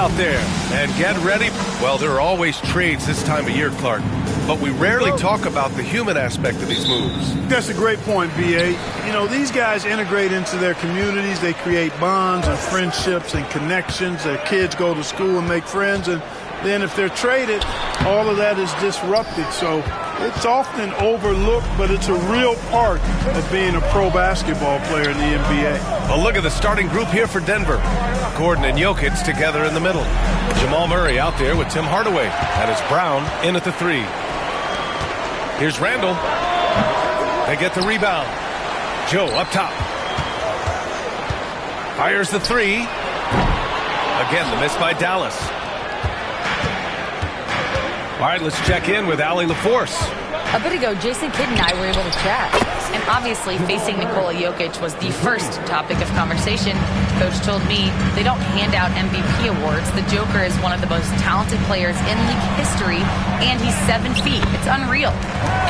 out there. And get ready. Well, there are always trades this time of year, Clark. But we rarely talk about the human aspect of these moves. That's a great point, B.A. You know, these guys integrate into their communities. They create bonds and friendships and connections. Their kids go to school and make friends. And then if they're traded, all of that is disrupted. So it's often overlooked, but it's a real part of being a pro basketball player in the NBA. Well, look at the starting group here for Denver. Gordon and Jokic together in the middle. Jamal Murray out there with Tim Hardaway. And it's Brown in at the 3. Here's Randall. They get the rebound. Joe up top. Fires the 3. Again, the miss by Dallas. All right, let's check in with Allie LaForce. A bit ago, Jason Kidd and I were able to chat. And obviously, facing Nikola Jokic was the first topic of conversation. Coach told me they don't hand out MVP awards. The Joker is one of the most talented players in league history, and he's 7 feet. It's unreal.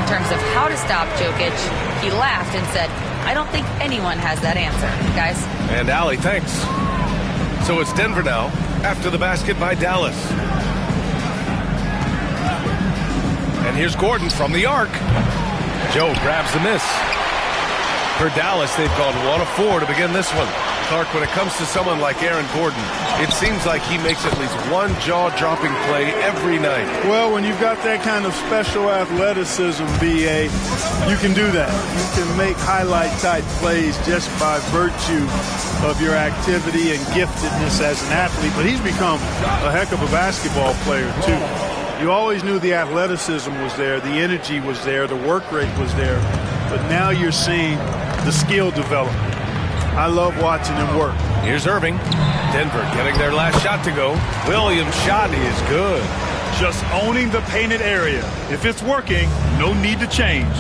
In terms of how to stop Jokic, he laughed and said, I don't think anyone has that answer, guys. And Allie, thanks. So it's Denver now, after the basket by Dallas. And here's Gordon from the arc. Joe grabs the miss. For Dallas, they've gone 1 of 4 to begin this one. Clark, when it comes to someone like Aaron Gordon, it seems like he makes at least one jaw-dropping play every night. Well, when you've got that kind of special athleticism, B.A., you can do that. You can make highlight-type plays just by virtue of your activity and giftedness as an athlete. But he's become a heck of a basketball player, too. You always knew the athleticism was there, the energy was there, the work rate was there, but now you're seeing the skill develop. I love watching him work. Here's Irving. Denver getting their last shot to go. Williams' shot is good. Just owning the painted area. If it's working, no need to change.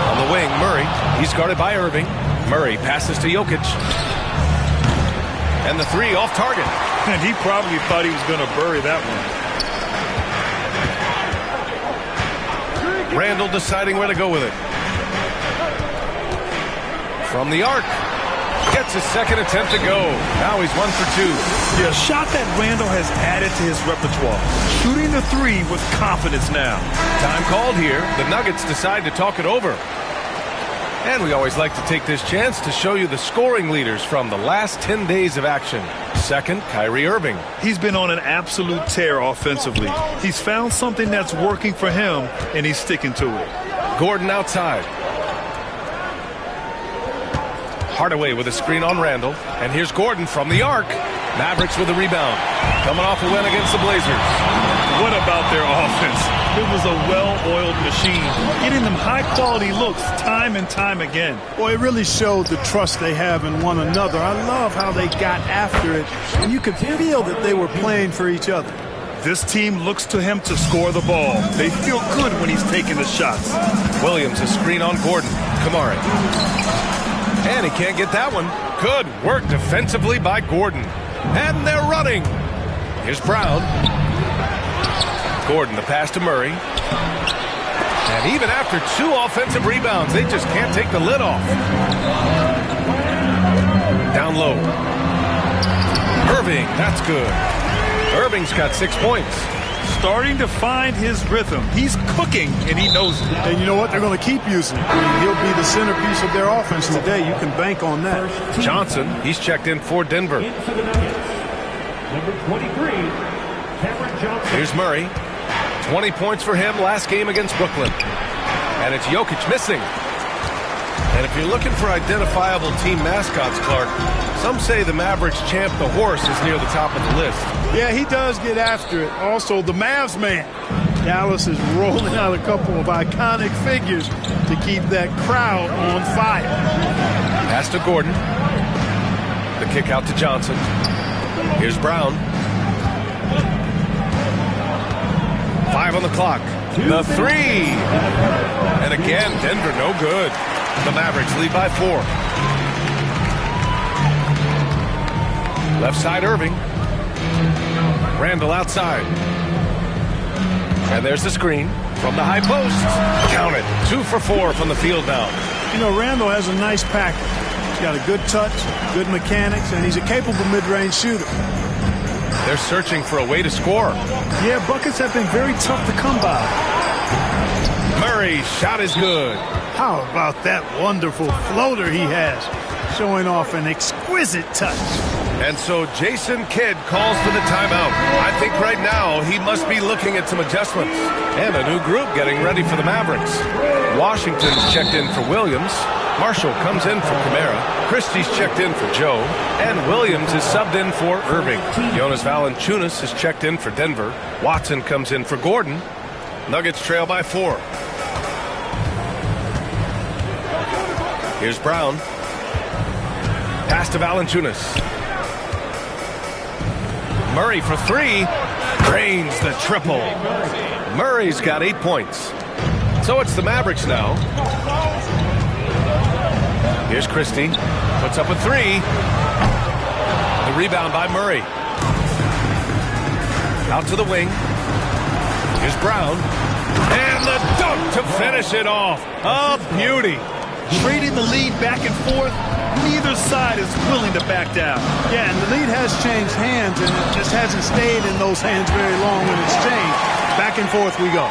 On the wing, Murray. He's guarded by Irving. Murray passes to Jokic. And the 3 off target. And he probably thought he was going to bury that one. Randall deciding where to go with it. From the arc. Gets his second attempt to go. Now he's 1 for 2. Yeah, a shot that Randall has added to his repertoire. Shooting the 3 with confidence now. Time called here. The Nuggets decide to talk it over. And we always like to take this chance to show you the scoring leaders from the last 10 days of action. Second, Kyrie Irving. He's been on an absolute tear offensively. He's found something that's working for him, and he's sticking to it. Gordon outside. Hardaway with a screen on Randall. And here's Gordon from the arc. Mavericks with a rebound. Coming off a win against the Blazers. What about their offense? It was a well-oiled machine, getting them high-quality looks time and time again. Boy, it really showed the trust they have in one another. I love how they got after it, and you could feel that they were playing for each other. This team looks to him to score the ball. They feel good when he's taking the shots. Williams, a screen on Gordon. Kamari. And he can't get that one. Good work defensively by Gordon. And they're running. Here's Brown. Gordon, the pass to Murray. And even after 2 offensive rebounds, they just can't take the lid off. Down low. Irving, that's good. Irving's got 6 points. Starting to find his rhythm. He's cooking, and he knows it. And you know what? They're going to keep using it. I mean, he'll be the centerpiece of their offense today. You can bank on that. Johnson, he's checked in for Denver. Number 23, Cameron Johnson. Here's Murray. 20 points for him last game against Brooklyn. And it's Jokic missing. And if you're looking for identifiable team mascots, Clark, some say the Mavericks champ, the horse, is near the top of the list. Yeah, he does get after it. Also, the Mavs man. Dallas is rolling out a couple of iconic figures to keep that crowd on fire. Pass to Gordon. The kick out to Johnson. Here's Brown. 5 on the clock. The 3. And again, Denver no good. The Mavericks lead by 4. Left side, Irving. Randall outside. And there's the screen from the high post. Count it. 2 for 4 from the field now. You know, Randall has a nice package. He's got a good touch, good mechanics, and he's a capable mid-range shooter. They're searching for a way to score. Yeah, buckets have been very tough to come by. Murray's shot is good. How about that wonderful floater he has, showing off an exquisite touch. And so Jason Kidd calls for the timeout. I think right now he must be looking at some adjustments. And a new group getting ready for the Mavericks. Washington's checked in for Williams. Marshall comes in for Kamara. Christie's checked in for Joe. And Williams is subbed in for Irving. Jonas Valanciunas is checked in for Denver. Watson comes in for Gordon. Nuggets trail by 4. Here's Brown. Pass to Valanciunas. Murray for 3. Drains the triple. Murray's got 8 points. So it's the Mavericks now. Here's Christie. Puts up a 3. The rebound by Murray. Out to the wing. Here's Brown. And the dunk to finish it off. A beauty. Trading the lead back and forth. Neither side is willing to back down. Yeah, and the lead has changed hands, and it just hasn't stayed in those hands very long when it's changed. Back and forth we go.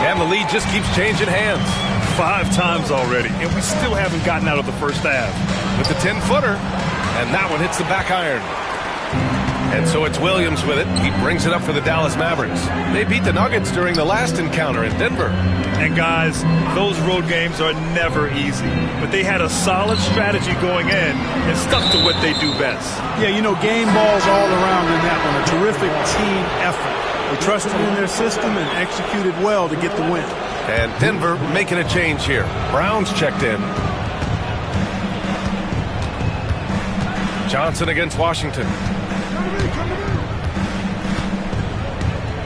And the lead just keeps changing hands. 5 times already, and we still haven't gotten out of the first half. With the 10-footer, and that one hits the back iron. And so it's Williams with it. He brings it up for the Dallas Mavericks. They beat the Nuggets during the last encounter in Denver. And guys, those road games are never easy. But they had a solid strategy going in and stuck to what they do best. Yeah, you know, game balls all around in that one. A terrific team effort. They trusted in their system and executed well to get the win. And Denver making a change here. Brown's checked in. Johnson against Washington.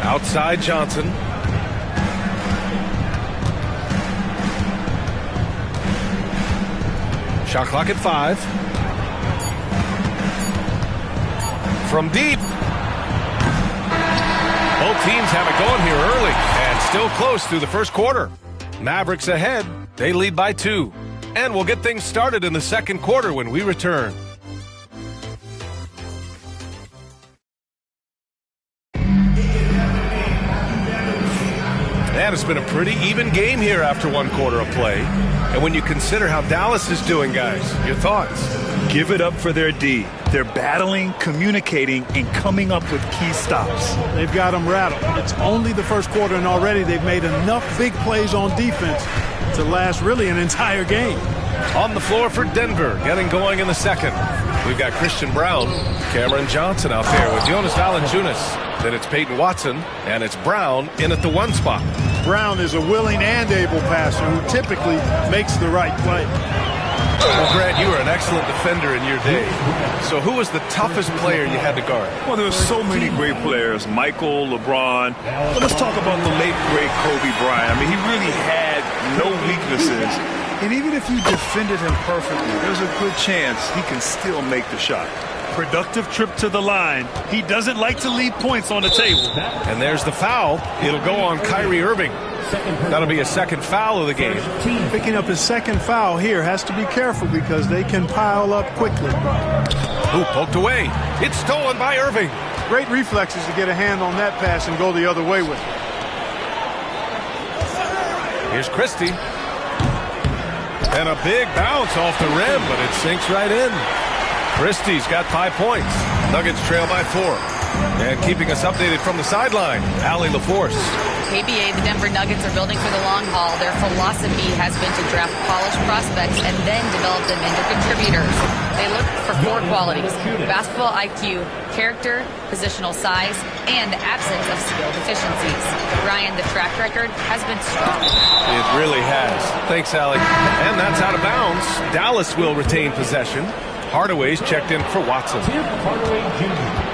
Outside Johnson. Shot clock at 5. From deep. Both teams have it going here early and still close through the first quarter. Mavericks ahead. They lead by 2. And we'll get things started in the second quarter when we return. And it's been a pretty even game here after 1 quarter of play. And when you consider how Dallas is doing, guys, your thoughts? Give it up for their D. They're battling, communicating, and coming up with key stops. They've got them rattled. It's only the first quarter, and already they've made enough big plays on defense to last really an entire game. On the floor for Denver, getting going in the second. We've got Christian Brown, Cameron Johnson out there with Jonas Valanciunas. Then it's Peyton Watson, and it's Brown in at the 1 spot. Brown is a willing and able passer who typically makes the right play. Well, Grant, you were an excellent defender in your day. So who was the toughest player you had to guard? Well, there were so many great players. Michael, LeBron. But let's talk about the late, great Kobe Bryant. I mean, he really had no weaknesses. And even if you defended him perfectly, there's a good chance he can still make the shot. Productive trip to the line. He doesn't like to leave points on the table. And there's the foul. It'll go on Kyrie Irving. That'll be a second foul of the game. Picking up his second foul here, has to be careful because they can pile up quickly. Ooh, poked away. It's stolen by Irving. Great reflexes to get a hand on that pass and go the other way with it. Here's Christie. And a big bounce off the rim, but it sinks right in. Christie's got 5 points. Nuggets trail by 4. And keeping us updated from the sideline, Allie LaForce. KBA, the Denver Nuggets are building for the long haul. Their philosophy has been to draft polished prospects and then develop them into contributors. They look for 4 qualities: basketball IQ, character, positional size, and the absence of skill deficiencies. Ryan, the track record has been strong. It really has. Thanks, Allie. And that's out of bounds. Dallas will retain possession. Hardaway's checked in for Watson. Hardaway Jr.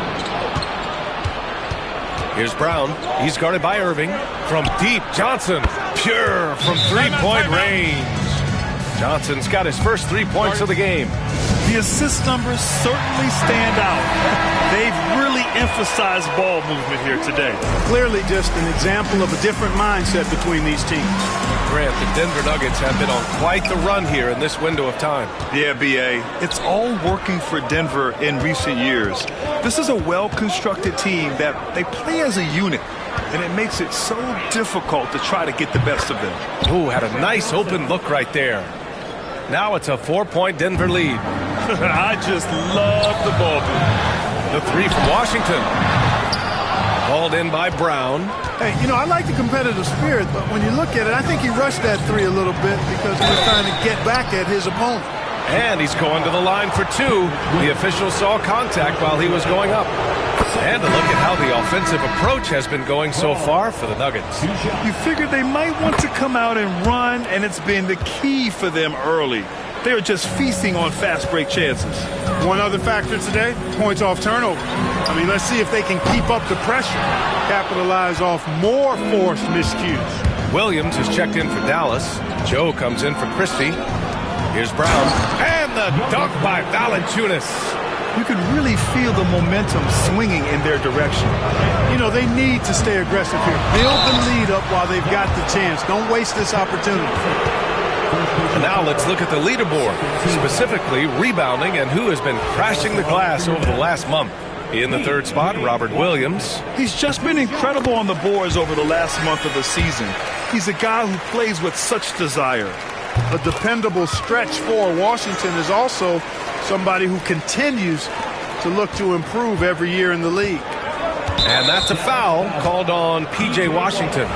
Here's Brown. He's guarded by Irving. From deep, Johnson. Pure from 3-point range. Johnson's got his first 3 points of the game. The assist numbers certainly stand out. They've really emphasized ball movement here today. Clearly just an example of a different mindset between these teams. Grant, the Denver Nuggets have been on quite the run here in this window of time. Yeah, B.A., it's all working for Denver in recent years. This is a well-constructed team that they play as a unit, and it makes it so difficult to try to get the best of them. Ooh, had a nice open look right there. Now it's a 4-point Denver lead. I just love the ball movement. The three from Washington. Called in by Brown. Hey, you know, I like the competitive spirit, but when you look at it, I think he rushed that three a little bit because he was trying to get back at his opponent. And he's going to the line for two. The official saw contact while he was going up. And a look at how the offensive approach has been going so far for the Nuggets. You figured they might want to come out and run, and it's been the key for them early. They are just feasting on fast break chances. One other factor today, points off turnover. I mean, let's see if they can keep up the pressure, capitalize off more forced miscues. Williams is checked in for Dallas. Joe comes in for Christie. Here's Brown. And the dunk by Valanciunas. You can really feel the momentum swinging in their direction. You know, they need to stay aggressive here. Build the lead up while they've got the chance. Don't waste this opportunity. And now let's look at the leaderboard, specifically rebounding and who has been crashing the glass over the last month. In the third spot, Robert Williams. He's just been incredible on the boards over the last month of the season. He's a guy who plays with such desire. A dependable stretch for Washington is also somebody who continues to look to improve every year in the league. And that's a foul called on P.J. Washington.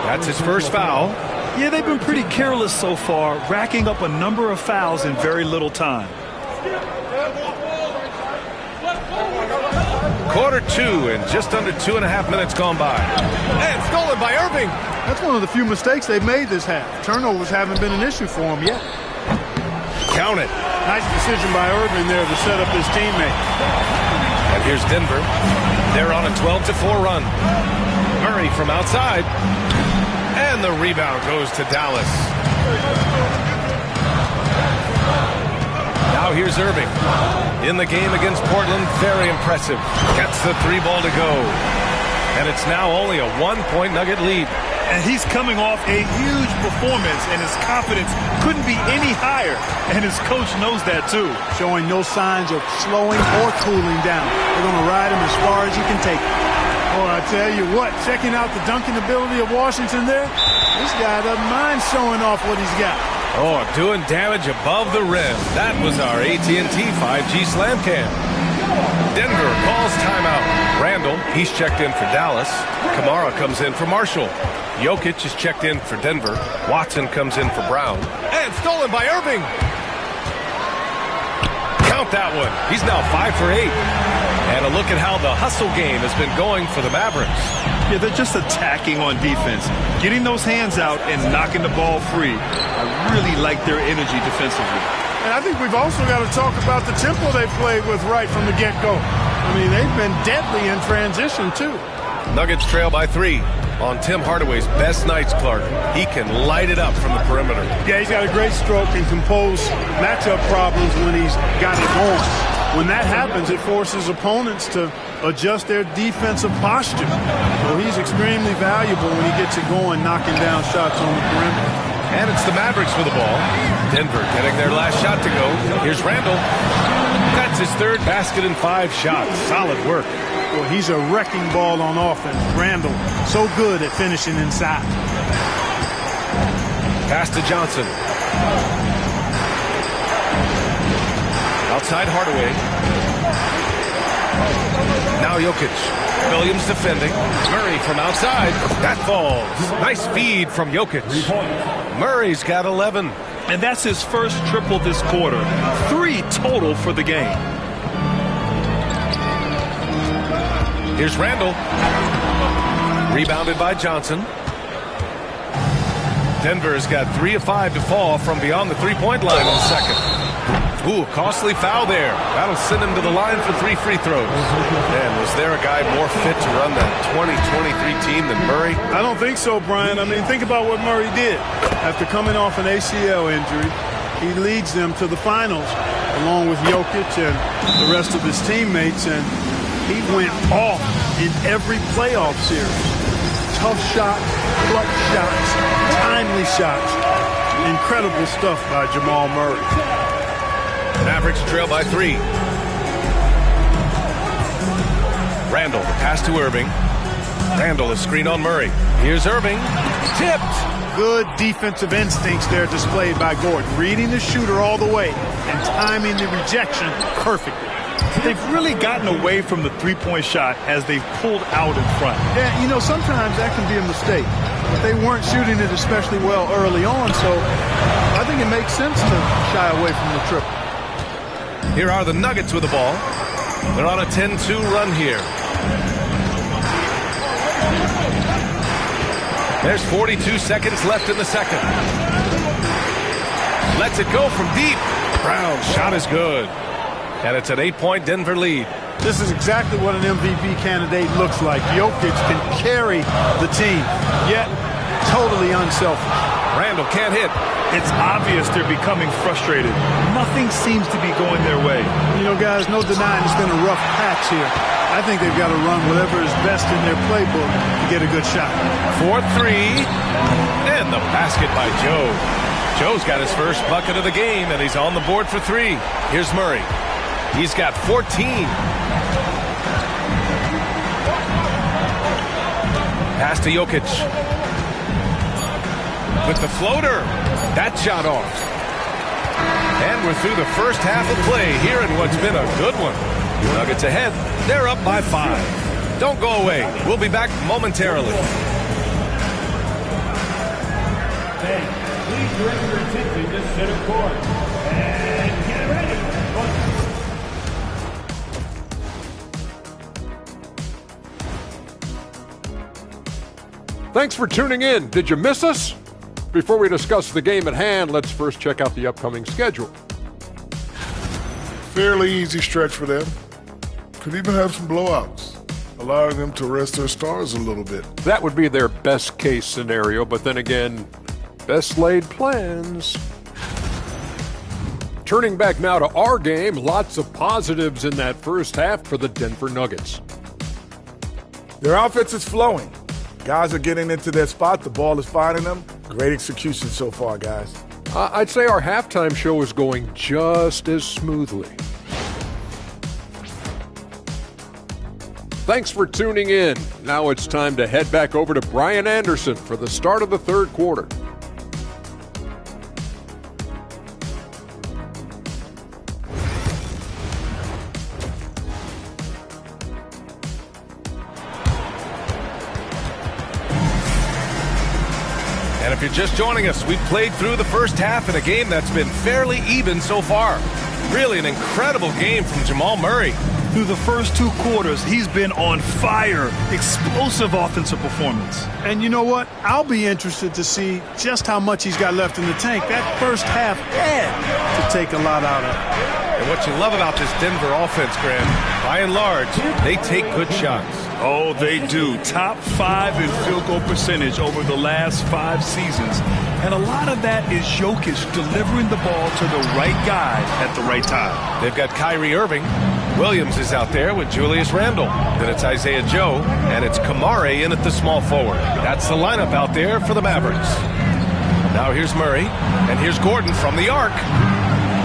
That's his first foul. Yeah, they've been pretty careless so far, racking up a number of fouls in very little time. Quarter two and just under 2.5 minutes gone by. And stolen by Irving. That's one of the few mistakes they've made this half. Turnovers haven't been an issue for him yet. Count it. Nice decision by Irving there to set up his teammate. And here's Denver. They're on a 12-4 run. Murray from outside. And the rebound goes to Dallas. Now here's Irving. In the game against Portland, very impressive. Gets the three ball to go. And it's now only a 1-point Nugget lead. And he's coming off a huge performance, and his confidence couldn't be any higher. And his coach knows that, too. Showing no signs of slowing or cooling down. They're going to ride him as far as you can take him. Oh, I tell you what, checking out the dunking ability of Washington there, this guy doesn't mind showing off what he's got. Oh, doing damage above the rim. That was our AT&T 5G Slam Cam. Denver calls timeout. Randall, he's checked in for Dallas. Kamara comes in for Marshall. Jokic is checked in for Denver. Watson comes in for Brown. And stolen by Irving. Count that one. He's now 5 for 8. And a look at how the hustle game has been going for the Mavericks. Yeah, they're just attacking on defense, getting those hands out and knocking the ball free. I really like their energy defensively. And I think we've also got to talk about the tempo they played with right from the get-go. I mean, they've been deadly in transition, too. Nuggets trail by 3 on Tim Hardaway's best nights, Clark. He can light it up from the perimeter. Yeah, he's got a great stroke and can pose matchup problems when he's got it going. When that happens, it forces opponents to adjust their defensive posture. So he's extremely valuable when he gets it going, knocking down shots on the perimeter. And it's the Mavericks with the ball. Denver getting their last shot to go. Here's Randall. That's his third basket in 5 shots. Solid work. Well, he's a wrecking ball on offense. Randall, so good at finishing inside. Pass to Johnson. Outside Hardaway. Now Jokic. Williams defending. Murray from outside. That falls. Nice feed from Jokic. Murray's got 11. And that's his first triple this quarter. 3 total for the game. Here's Randall. Rebounded by Johnson. Denver has got 3 of 5 to fall from beyond the three-point line in the second. Ooh, costly foul there. That'll send him to the line for 3 free throws. Man, was there a guy more fit to run that 2023 team than Murray? I don't think so, Brian. I mean, think about what Murray did. After coming off an ACL injury, He leads them to the finals along with Jokic and the rest of his teammates, and he went off in every playoff series. Tough shots, clutch shots, timely shots. Incredible stuff by Jamal Murray. Mavericks trail by 3. Randall, the pass to Irving. Randall, a screen on Murray. Here's Irving. Tipped. Good defensive instincts there displayed by Gordon. Reading the shooter all the way and timing the rejection perfectly. They've really gotten away from the three-point shot as they've pulled out in front. Yeah, you know, sometimes that can be a mistake. But they weren't shooting it especially well early on, so I think it makes sense to shy away from the triple. Here are the Nuggets with the ball. They're on a 10-2 run here. There's 42 seconds left in the second. Lets it go from deep. Brown's shot is good. And it's an 8-point Denver lead. This is exactly what an MVP candidate looks like. Jokic can carry the team, yet totally unselfish. Randall can't hit. It's obvious they're becoming frustrated. Nothing seems to be going their way. You know, guys, no denying it's been a rough patch here. I think they've got to run whatever is best in their playbook to get a good shot. 4-3. And the basket by Joe. Joe's got his first bucket of the game, and he's on the board for 3. Here's Murray. He's got 14. Pass to Jokic. With the floater. That shot off. And we're through the first half of play here in what's been a good one. Nuggets ahead. They're up by 5. Don't go away. We'll be back momentarily. Hey, please direct your attention to center court. And get ready. Thanks for tuning in. Did you miss us? Before we discuss the game at hand, let's first check out the upcoming schedule. Fairly easy stretch for them. Could even have some blowouts, allowing them to rest their stars a little bit. That would be their best case scenario, but then again, best laid plans. Turning back now to our game, lots of positives in that first half for the Denver Nuggets. Their offense is flowing. Guys are getting into their spot. The ball is finding them. Great execution so far, guys. I'd say our halftime show is going just as smoothly. Thanks for tuning in. Now it's time to head back over to Brian Anderson for the start of the third quarter. And if you're just joining us, we've played through the first half in a game that's been fairly even so far. Really an incredible game from Jamal Murray. Through the first 2 quarters, he's been on fire. Explosive offensive performance. And you know what? I'll be interested to see just how much he's got left in the tank. That first half had to take a lot out of it. And what you love about this Denver offense, Graham, by and large, they take good shots. Oh, they do. Top 5 in field goal percentage over the last 5 seasons. And a lot of that is Jokic delivering the ball to the right guy at the right time. They've got Kyrie Irving. Williams is out there with Julius Randle. Then it's Isaiah Joe, and it's Kamare in at the small forward. That's the lineup out there for the Mavericks. Now here's Murray, and here's Gordon from the arc.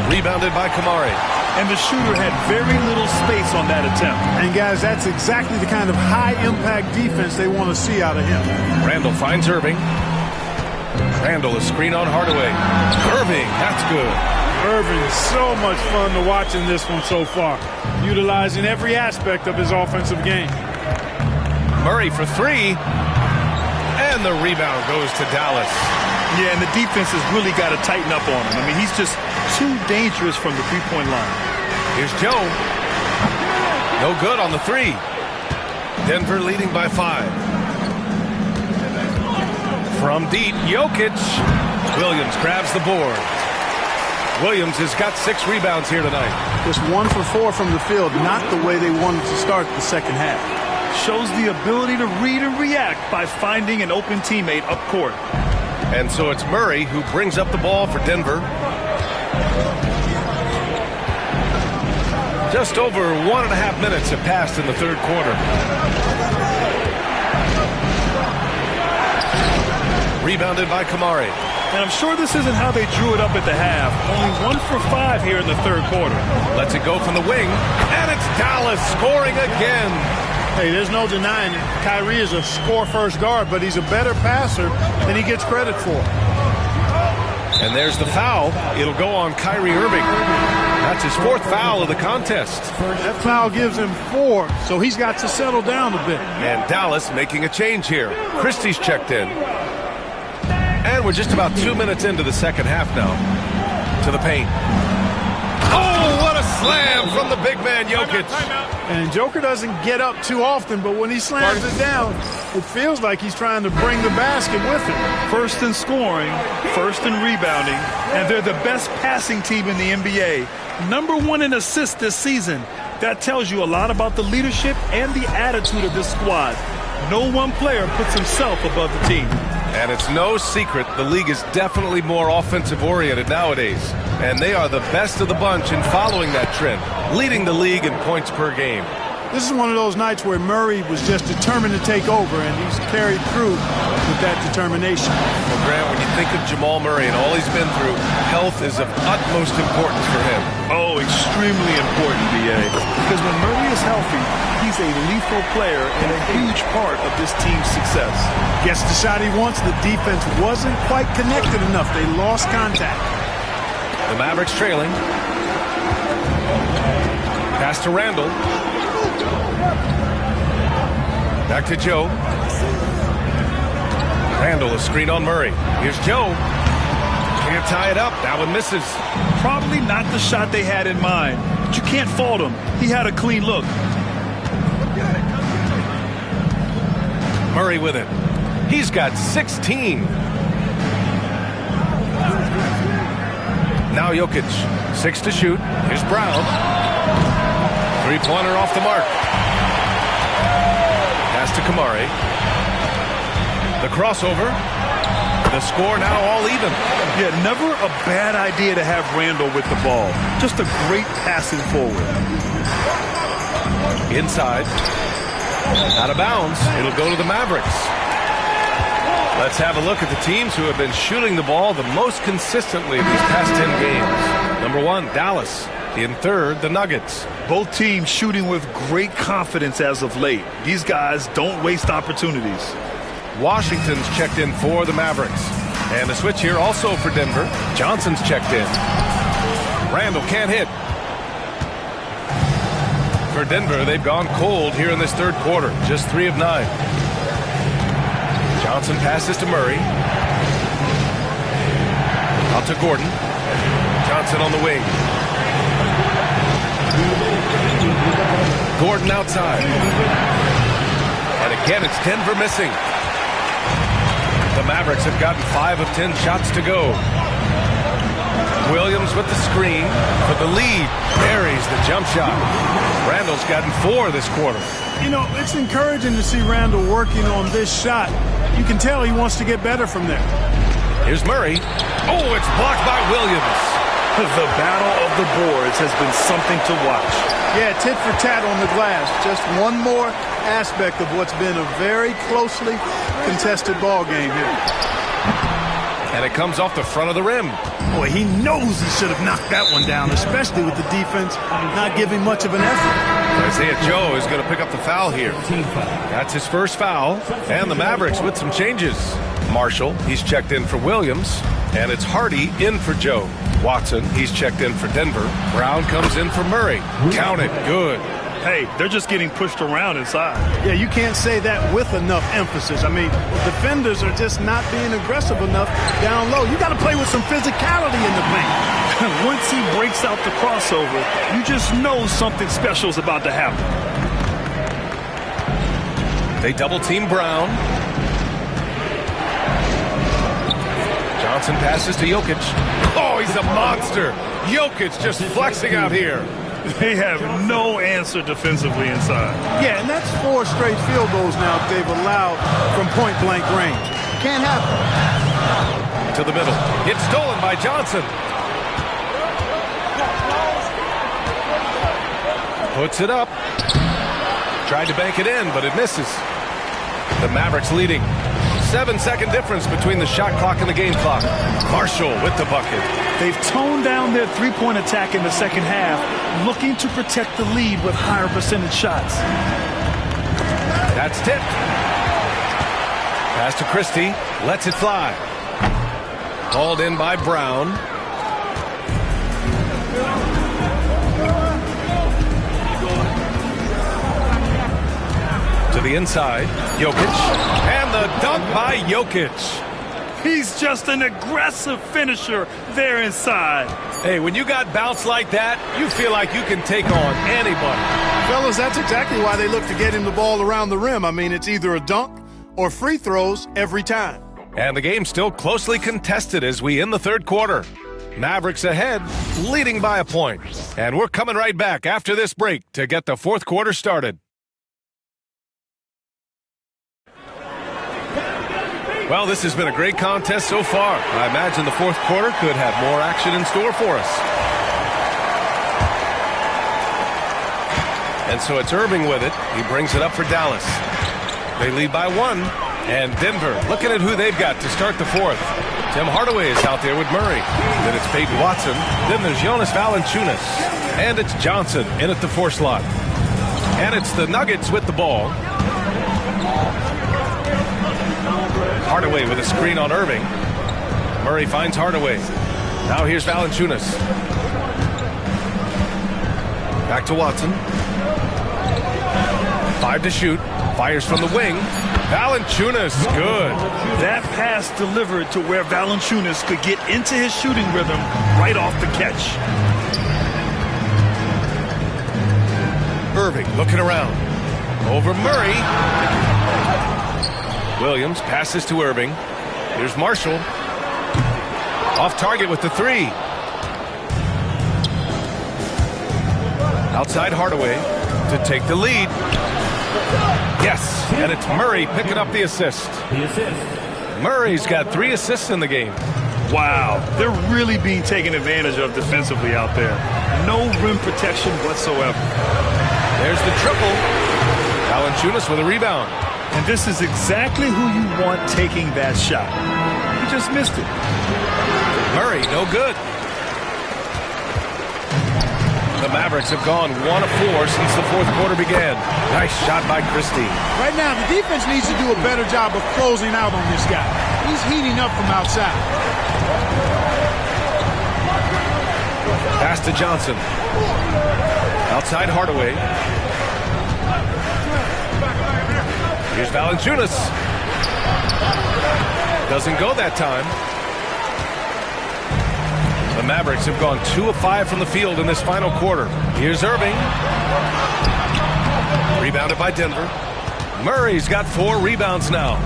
Rebounded by Kamare. And the shooter had very little space on that attempt. And guys, that's exactly the kind of high-impact defense they want to see out of him. Randle finds Irving. Randle, a screen on Hardaway. Irving, that's good. Irving, so much fun to watch in this one so far, utilizing every aspect of his offensive game. Murray for 3. And the rebound goes to Dallas. Yeah, and the defense has really got to tighten up on him. I mean, he's just too dangerous from the three-point line. Here's Joe. No good on the 3. Denver leading by 5. From deep, Jokic. Williams grabs the board. Williams has got 6 rebounds here tonight. Just 1 for 4 from the field, not the way they wanted to start the second half. Shows the ability to read and react by finding an open teammate up court. And so it's Murray who brings up the ball for Denver. Just over 1.5 minutes have passed in the third quarter. Rebounded by Kamari. And I'm sure this isn't how they drew it up at the half. Only 1 for 5 here in the third quarter. Lets it go from the wing, and it's Dallas scoring again. Hey, there's no denying it. Kyrie is a score-first guard, but he's a better passer than he gets credit for. And there's the foul. It'll go on Kyrie Irving. That's his 4th foul of the contest. That foul gives him 4, so he's got to settle down a bit. And Dallas making a change here. Christie's checked in. And we're just about 2 minutes into the second half now. To the paint. Oh, what a slam from the big man, Jokic. And Joker doesn't get up too often, but when he slams it down, it feels like he's trying to bring the basket with him. First in scoring, first in rebounding, and they're the best passing team in the NBA. #1 in assists this season. That tells you a lot about the leadership and the attitude of this squad. No one player puts himself above the team. And it's no secret the league is definitely more offensive-oriented nowadays. And they are the best of the bunch in following that trend, leading the league in points per game. This is one of those nights where Murray was just determined to take over, and he's carried through with that determination. Well, Grant, when you think of Jamal Murray and all he's been through, health is of utmost importance for him. Oh, extremely important, B.A. Because when Murray is healthy, he's a lethal player and a huge part of this team's success. Gets the shot he wants. The defense wasn't quite connected enough. They lost contact. The Mavericks trailing. Pass to Randall. Back to Joe. Randall, a screen on Murray. Here's Joe. Can't tie it up. That one misses. Probably not the shot they had in mind, but you can't fault him. He had a clean look. Murray with it. He's got 16. Now Jokic. 6 to shoot. Here's Brown. Three-pointer off the mark. Pass to Kamari. The crossover. The score now all even. Yeah, never a bad idea to have Randall with the ball. Just a great passing forward. Inside. Out of bounds. It'll go to the Mavericks. Let's have a look at the teams who have been shooting the ball the most consistently these past 10 games. #1, Dallas. In third, the Nuggets. Both teams shooting with great confidence as of late. These guys don't waste opportunities. Washington's checked in for the Mavericks. And a switch here also for Denver. Johnson's checked in. Randall can't hit. For Denver, they've gone cold here in this third quarter. Just 3 of 9. Johnson passes to Murray. Out to Gordon. Johnson on the wing. Gordon outside. And again, it's Denver missing. The Mavericks have gotten 5 of 10 shots to go. Williams with the screen for the lead. Buries the jump shot. Randall's gotten 4 this quarter. You know, it's encouraging to see Randall working on this shot. You can tell he wants to get better from there. Here's Murray. Oh, it's blocked by Williams. The battle of the boards has been something to watch. Yeah, tit for tat on the glass. Just one more aspect of what's been a very closely contested ball game here. And it comes off the front of the rim. Boy, he knows he should have knocked that one down, especially with the defense not giving much of an effort. Isaiah Joe is going to pick up the foul here. That's his first foul. And the Mavericks with some changes. Marshall, he's checked in for Williams. And it's Hardy in for Joe. Watson, he's checked in for Denver. Brown comes in for Murray. Count it. Good. Hey, they're just getting pushed around inside. Yeah, you can't say that with enough emphasis. I mean, defenders are just not being aggressive enough down low. You got to play with some physicality in the paint. Once he breaks out the crossover, you just know something special is about to happen. They double team Brown. Johnson passes to Jokic. Oh, he's a monster. Jokic just flexing out here. They have no answer defensively inside. Yeah, and that's 4 straight field goals now they've allowed from point-blank range. Can't happen. To the middle. It's stolen by Johnson. Puts it up. Tried to bank it in, but it misses. The Mavericks leading. 7-second difference between the shot clock and the game clock. Marshall with the bucket. They've toned down their three-point attack in the second half, looking to protect the lead with higher percentage shots. That's tipped. Pass to Christie. Lets it fly. Called in by Brown. To the inside. Jokic. And the dunk by Jokic. He's just an aggressive finisher there inside. Hey, when you got bounce like that, you feel like you can take on anybody. Fellas, that's exactly why they look to get him the ball around the rim. I mean, it's either a dunk or free throws every time. And the game's still closely contested as we end the third quarter. Mavericks ahead, leading by a point. And we're coming right back after this break to get the fourth quarter started. Well, this has been a great contest so far. I imagine the fourth quarter could have more action in store for us. And so it's Irving with it. He brings it up for Dallas. They lead by 1. And Denver looking at who they've got to start the fourth. Tim Hardaway is out there with Murray. Then it's Peyton Watson. Then there's Jonas Valanciunas. And it's Johnson in at the 4 slot. And it's the Nuggets with the ball. Hardaway with a screen on Irving. Murray finds Hardaway. Now here's Valanciunas. Back to Watson. 5 to shoot. Fires from the wing. Valanciunas, good. That pass delivered to where Valanciunas could get into his shooting rhythm right off the catch. Irving looking around. Over Murray. Williams passes to Irving. Here's Marshall. Off target with the 3. Outside Hardaway to take the lead. Yes, and it's Murray picking up the assist. Murray's got 3 assists in the game. Wow, they're really being taken advantage of defensively out there. No rim protection whatsoever. There's the triple. Valanciunas with a rebound. And this is exactly who you want taking that shot. He just missed it. Murray, no good. The Mavericks have gone 1 of 4 since the fourth quarter began. Nice shot by Christie. Right now, the defense needs to do a better job of closing out on this guy. He's heating up from outside. Pass to Johnson. Outside Hardaway. Here's Valanciunas. Doesn't go that time. The Mavericks have gone 2 of 5 from the field in this final quarter. Here's Irving. Rebounded by Denver. Murray's got 4 rebounds now.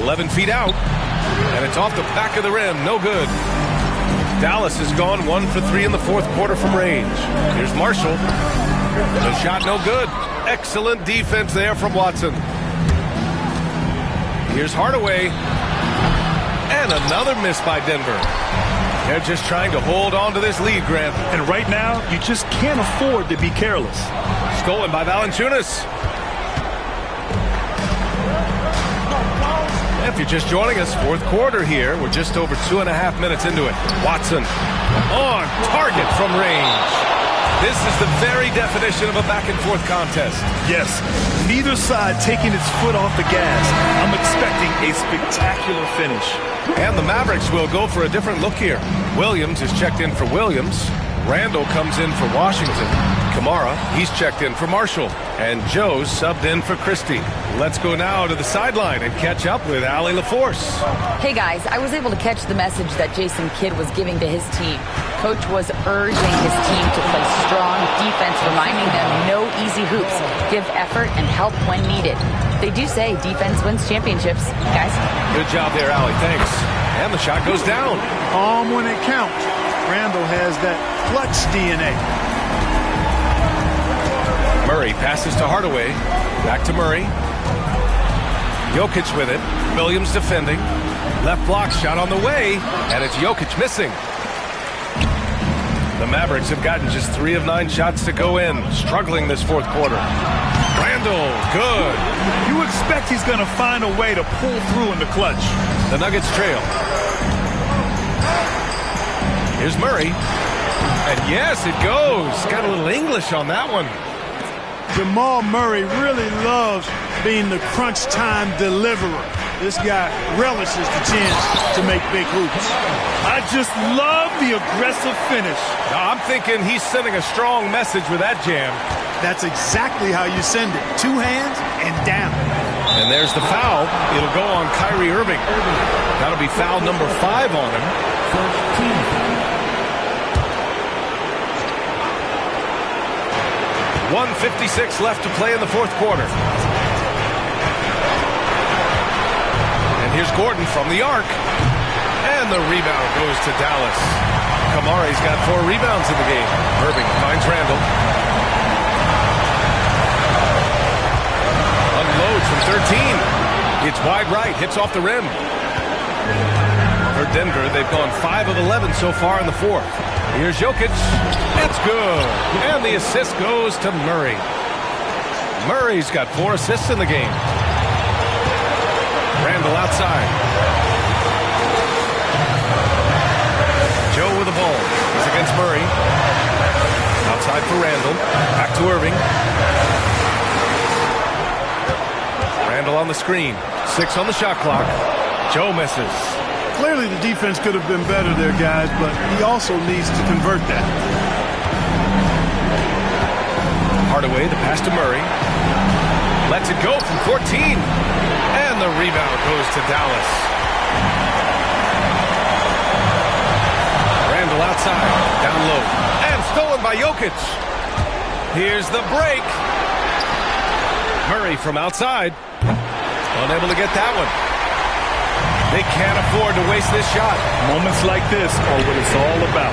11 feet out. And it's off the back of the rim. No good. Dallas has gone 1 for 3 in the fourth quarter from range. Here's Marshall. The shot no good. Excellent defense there from Watson. Here's Hardaway. And another miss by Denver. They're just trying to hold on to this lead, Grant. And right now, you just can't afford to be careless. Stolen by Valanciunas. If you're just joining us, fourth quarter here. We're just over 2.5 minutes into it. Watson on target from range. This is the very definition of a back-and-forth contest. Yes, neither side taking its foot off the gas. I'm expecting a spectacular finish. And the Mavericks will go for a different look here. Williams is checked in for Williams. Randall comes in for Washington. Kamara, he's checked in for Marshall. And Joe's subbed in for Christie. Let's go now to the sideline and catch up with Allie LaForce. Hey guys, I was able to catch the message that Jason Kidd was giving to his team. Coach was urging his team to play strong defense, reminding them no easy hoops, give effort and help when needed. They do say defense wins championships, guys. Good job there, Allie. Thanks. And the shot goes down. When it counts. Randall has that clutch DNA. Murray passes to Hardaway. Back to Murray. Jokic with it. Williams defending. Left block shot on the way. And it's Jokic missing. The Mavericks have gotten just 3 of 9 shots to go in, struggling this fourth quarter. Randall, good. You expect he's going to find a way to pull through in the clutch. The Nuggets trail. Here's Murray. And yes, it goes. Got a little English on that one. Jamal Murray really loves being the crunch time deliverer. This guy relishes the chance to make big hoops. I just love the aggressive finish. Now, I'm thinking he's sending a strong message with that jam. That's exactly how you send it. 2 hands and down. And there's the foul. It'll go on Kyrie Irving. That'll be foul number 5 on him. 1:56 left to play in the fourth quarter. And here's Gordon from the arc. And the rebound goes to Dallas. Kamari's got 4 rebounds in the game. Irving finds Randall. Unloads from 13. It's wide right. Hits off the rim. For Denver, they've gone 5 of 11 so far in the fourth. Here's Jokic. That's good. And the assist goes to Murray. Murray's got 4 assists in the game. Randall outside. Joe with the ball. He's against Murray. Outside for Randall. Back to Irving. Randall on the screen. 6 on the shot clock. Joe misses. Clearly the defense could have been better there, guys, but he also needs to convert that. Hardaway, the pass to Murray. Lets it go from 14. And the rebound goes to Dallas. Randall outside. Down low. And stolen by Jokic. Here's the break. Murray from outside. Unable to get that one. They can't afford to waste this shot. Moments like this are what it's all about.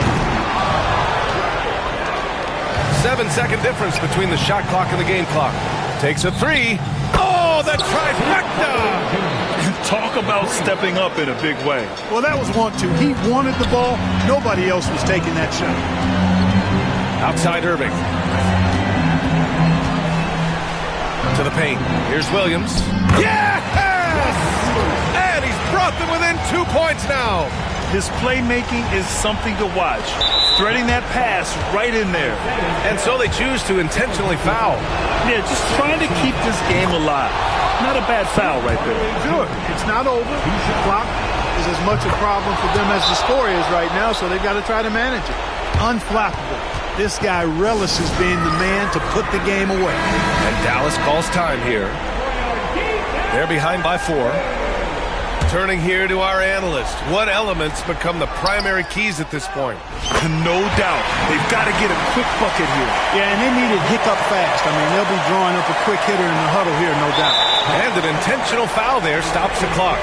7-second difference between the shot clock and the game clock. Takes a 3. Oh, the trifecta! Talk about stepping up in a big way. Well, that was 1-2. He wanted the ball. Nobody else was taking that shot. Outside Irving. To the paint. Here's Williams. Yes! And he's brought them within 2 points now. His playmaking is something to watch. Threading that pass right in there. And so they choose to intentionally foul. Yeah, just trying to keep this game alive. Not a bad foul right there. Good. It's not over. The clock is as much a problem for them as the score is right now, so they've got to try to manage it. Unflappable. This guy relishes being the man to put the game away. And Dallas calls time here. They're behind by 4. Turning here to our analyst. What elements become the primary keys at this point? No doubt. They've got to get a quick bucket here. Yeah, and they need it hiccup fast. I mean, they'll be drawing up a quick hitter in the huddle here, no doubt. And an intentional foul there stops the clock.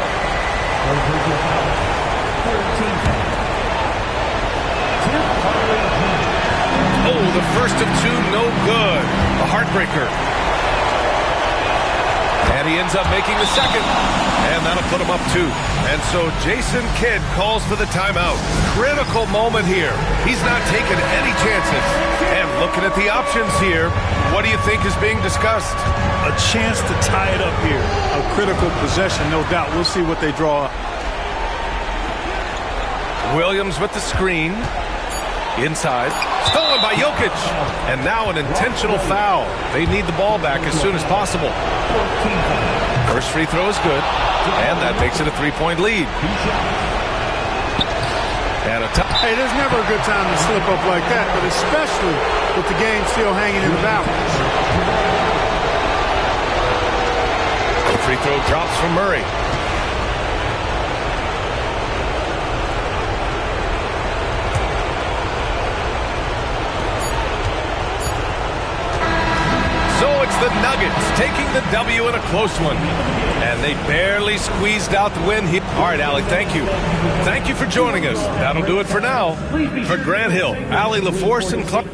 Oh, the first of 2, no good. A heartbreaker. And he ends up making the second. And that'll put him up 2. And so Jason Kidd calls for the timeout. Critical moment here. He's not taking any chances. And looking at the options here, what do you think is being discussed? A chance to tie it up here. A critical possession, no doubt. We'll see what they draw up. Williams with the screen. Inside. Stolen by Jokic. And now an intentional foul. They need the ball back as soon as possible. First free throw is good. And that makes it a 3-point lead. And hey, there's never a good time to slip up like that, but especially with the game still hanging in the balance. The free throw drops from Murray. The Nuggets taking the W in a close one. And they barely squeezed out the win here. All right, Allie, thank you. Thank you for joining us. That'll do it for now. For Grant Hill, Allie LaForce, and Clark.